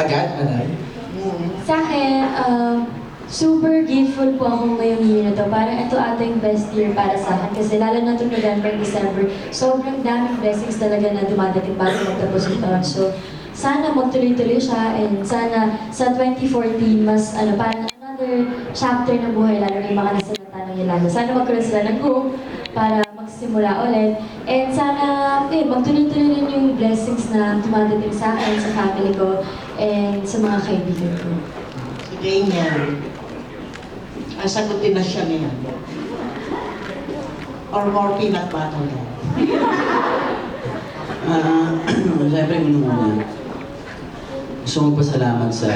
agad, Manay? Sa akin, super grateful po ako ngayong year na to. Parang ito ata yung best year para sa akin. Kasi lalo na itong November, December, sobrang daming blessings talaga na dumadating bago magtapos yung taon. So, sana magtuloy-tuloy siya and sana sa 2014 mas parang another chapter ng buhay, lalo na yung mga nasa natanong yung lalo. Sana magkaroon sila ng hope para magsimula ulit. And sana magtuloy-tuloy rin yung blessings na dumadating sa akin, sa family ko, and sa mga kaibigan ko. Si Damian, ang sagutin na siya niya. Or more peanut butter lang. Siyempre, una, gusto magpasalamat sa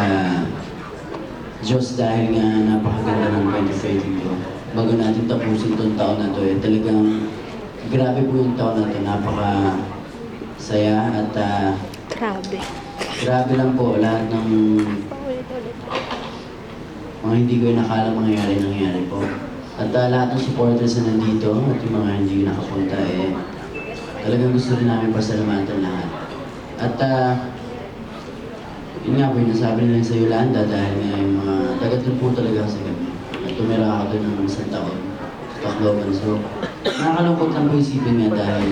Diyos dahil nga napakaganda ng 2015 ko. Bago natin tapusin itong taon na to, talagang grabe po yung taon na to. Napaka-saya at grabe lang po lahat ng mga hindi ko nakala nangyari po. At lahat ng supporters na nandito at yung mga hindi nakapunta, talagang gusto rin namin pasalamatan lahat. At yun nga po yung nasabi nila sa Yolanda dahil nga yung mga taga doon po talaga sa gabi. At tumira ako doon ng isang taon sa Tacloban. So, nakakalungkot lang po isipin nga dahil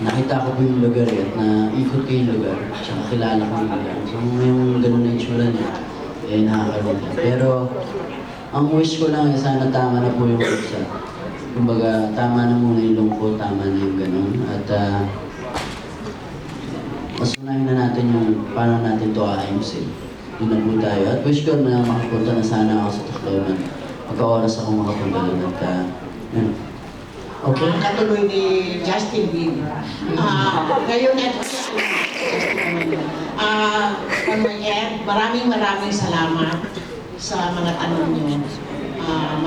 nakita ko po yung lugar at naikot ko yung lugar at saka kilala ko yung lugar. So, yung ganun na itsura niya, nakakalungkot. Pero, ang wish ko lang sana tama na po yung isa. Kumbaga, tama na muna yung lungkot, tama na yung ganun. At mas unahin na natin yung paano natin ito aayusin. Doon na po tayo. At wish ko na makapunta na sana ako sa Tacloban. Magka-oras ako makapunta doon. At yun. Okay. Katuloy ni Justin Bieber. Ngayon, maraming salamat sa mga tanong niyo.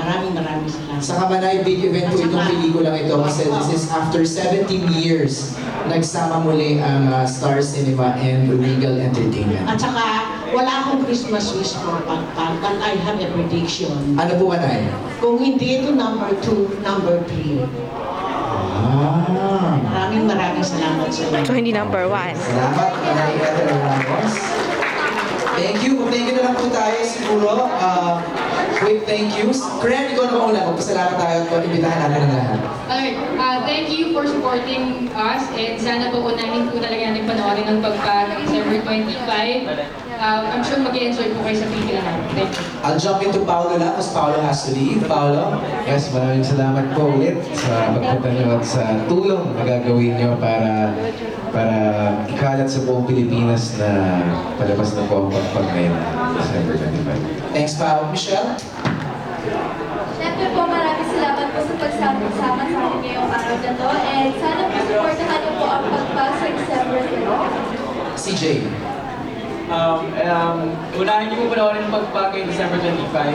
Maraming salamat. Sa Kamanay, big event po itong pelikulang ito kasi this is after 17 years nagsama muli ang Star Cinema and Regal Entertainment. At saka, wala akong Christmas wish for Pagpag, but I have a prediction. Ano po, Manay? Kung hindi ito number 2, number 3. Maraming salamat sa inyo. So, hindi number 1. Salamat, Manay Catherine Ramos. Thank you. Thank you na lang po tayo siguro. Quick thank yous. Kren, ikaw na mauna. Magpasalamat tayo at imbitahan natin ang lahat. Alright, thank you for supporting us and sana po unahin po talaga natin panoorin ng Pagpag December 25. I'm sure mag-enjoy po kayo sa pelikula natin. Thank you. I'll jump into Paolo na because Paolo has to leave. Paolo? Yes, maraming salamat po ulit sa pagpunta nyo at sa tulong na gagawin nyo para ikalat sa buong Pilipinas na palabas na po ang Pagpag ngayon, December 25. Thanks, Paolo. Michelle? Siyempre po, maraming salamat po sa pagsama-sama sa akin ngayong araw na to. And sana po supportahan niyo po ang Pagpag sa December 20. CJ? Unahin niyo po panoorin ng Pagpag kay December 25.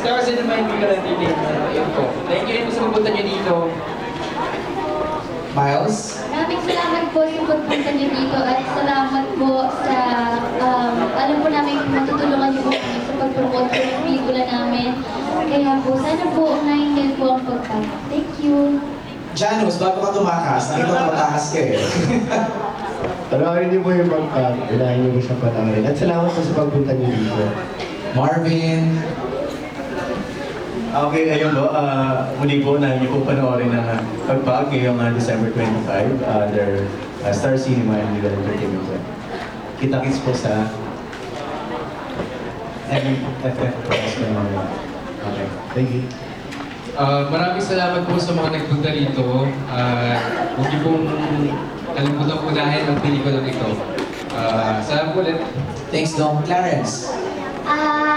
Star Cinema and Regal Entertainment. Yun po. Thank you rin po sa pagpunta niyo dito. Miles? Maraming salamat po sa pagpunta niyo dito at salamat po sa alam po namin matutulungan niyo po kami sa pag-promote po ng pelikula namin. Kaya po, sana po unahin niyo po ang Pagpag. Thank you. Janus, bago ka tumakas, nakita ko matakas ka eh. Panoorin niyo po yung Pagpag, unahin niyo po siya panoorin. At salamat po sa pagpunta niyo dito. Marvin? Okay, ayun po. Muli po na niyo po panoorin ng Pagpag ngayong December 25 under Star Cinema and Regal Entertainment. Kita-kits po sa MFF. Okay, thank you. Maraming salamat po sa mga nagpunta rito. Huwag niyo pong kalimutan unahin ang pelikulang ito. Salamat ulit. Thanks, Dom. Clarence?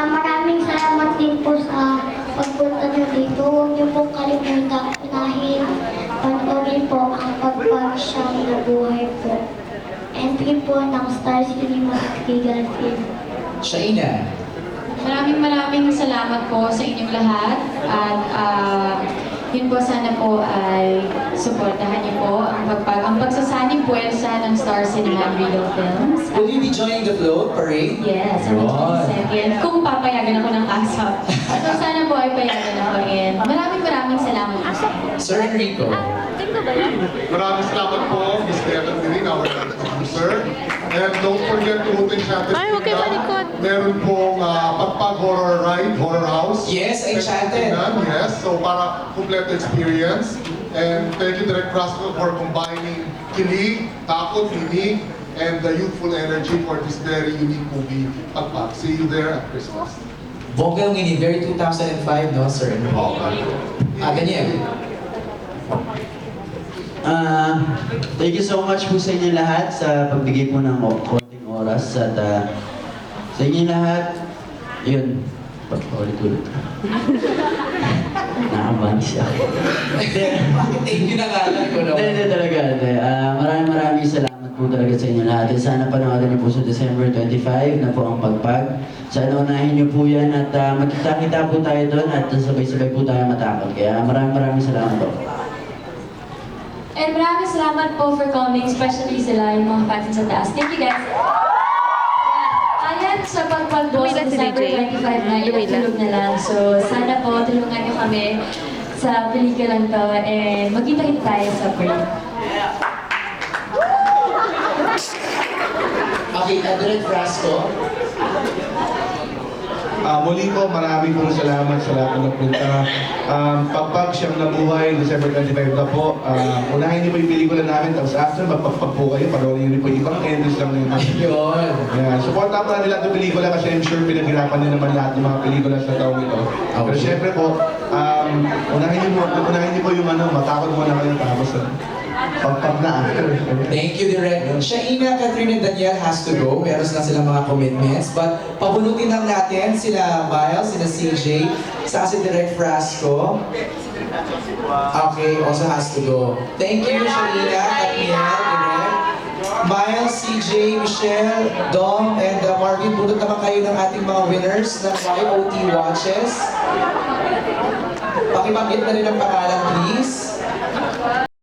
Maraming salamat din po sa pagpunta niyo dito. Huwag niyo pong kalimutan unahin. Panoorin po ang Pagpag siyang nabuhay po. Entry po ng Star Cinema at Regal Film. Shaina? Maraming salamat po sa inyong lahat at yun po sana po ay suportahan niyo po ang Pagpag. Ang pagsasanib puwersa ng Star Cinema and Regal Films. Will you be joining the float parade? Yes, on the 22nd. Kung papayagan ako ng ASAP. So sana po ay payagan ako rin. Maraming salamat po sa inyo. Sir Enrico? Maraming salamat po, Mr. Evan Diring, our producer. And don't forget Enchanted Ay, huwag kayo Kingdom. malikot. Meron pong Pagpag Horror Ride, Horror House. Yes, Enchanted. Yes, so para complete experience. And thank you, Direct Frasco, for combining kilig, takot, linig, and the youthful energy for this very unique movie, Pagpag. See you there at Christmas. Bongga yung ini, very 2005, no, sir? Ganyan. Thank you so much po sa inyo lahat sa pagbigay po ng konting oras at sa inyo lahat, yun, paulit-ulit. Nakabang siya. Bakit thank you na nga lang ko Hindi talaga. Hindi. Maraming salamat po talaga sa inyo lahat. At sana panoorin niyo po sa December 25 na po ang Pagpag. Sana unahin niyo po yan at magkita-kita po tayo doon at sabay-sabay po tayo matakot. Kaya maraming salamat po. And maraming salamat po for coming, especially sila, yung mga fans sa taas. Thank you guys. Yeah. Ayan, sa Pagpag po sa Lumila si December DJ. 25 na, ilog na lang. So, sana po tulungan niyo kami sa pelikulang to and magkita-kita tayo sa break. Okay, Direct Frasco. Muli po, maraming pong salamat sa lahat ng nagpunta. Pagpag siyang nabuhay, December 25 na po. Unahin niyo po yung pelikula namin, tapos after, magpagpag po kayo, panoorin niyo po yung ibang entries lang na yun. Yun. Yan. Supportan po natin lahat ng pelikula kasi I'm sure pinaghirapan din naman lahat ng mga pelikula sa taong ito. Pero syempre po, unahin niyo po yung matakot muna kayo tapos pagpag na after. Thank you, Direct. Shaina, Catherine, and Danielle has to go. Meron na silang mga commitments. But pabunutin lang natin sila Miles, sila CJ, sa si Direct Frasco. Okay, also has to go. Thank you, Shaina, Catherine, Direct. Miles, CJ, Michelle, Dom, and Marvin, bunot naman kayo ng ating mga winners ng YOT watches. Pakibangkit na rin ang pangalan